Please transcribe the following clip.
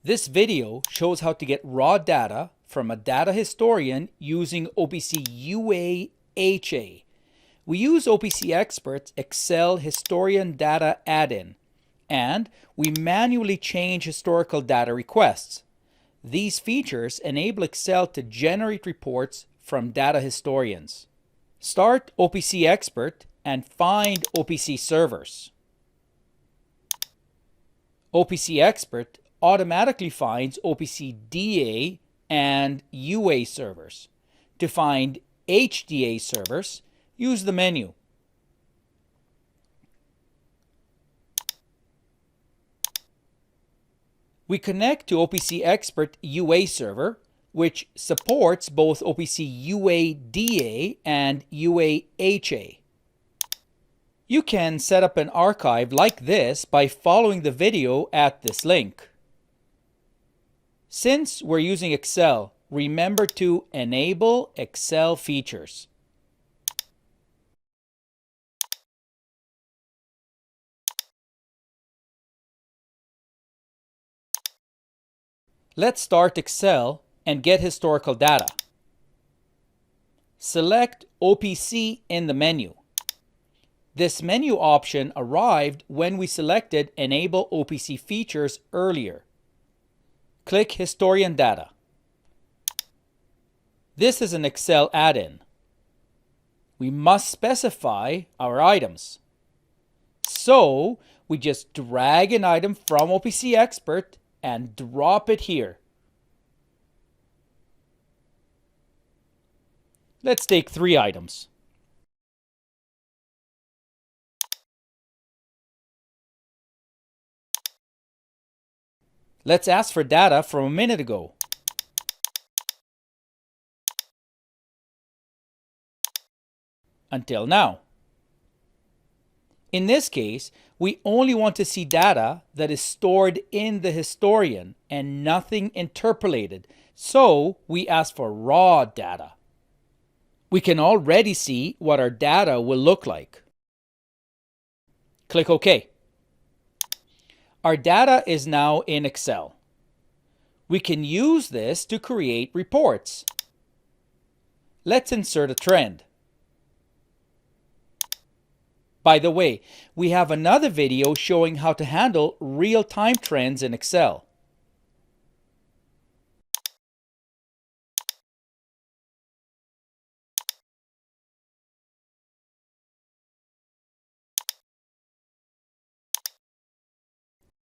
This video shows how to get raw data from a data historian using OPC UA-HA. We use OPC Expert's Excel Historian Data add-in, and we manually change historical data requests. These features enable Excel to generate reports from data historians. Start OPC Expert and find OPC servers. OPC Expert automatically finds OPC DA and UA servers. To find HDA servers, use the menu. We connect to OPC Expert UA server, which supports both OPC UA DA and UA HA. You can set up an archive like this by following the video at this link. Since we're using Excel, remember to enable Excel features. Let's start Excel and get historical data. Select OPC in the menu. This menu option arrived when we selected Enable OPC Features earlier. Click Historian Data. This is an Excel add-in. We must specify our items. So we just drag an item from OPC Expert and drop it here. Let's take 3 items. Let's ask for data from a minute ago. Until now. In this case, we only want to see data that is stored in the historian and nothing interpolated, so we ask for raw data. We can already see what our data will look like. Click OK. Our data is now in Excel. We can use this to create reports. Let's insert a trend. By the way, we have another video showing how to handle real-time trends in Excel.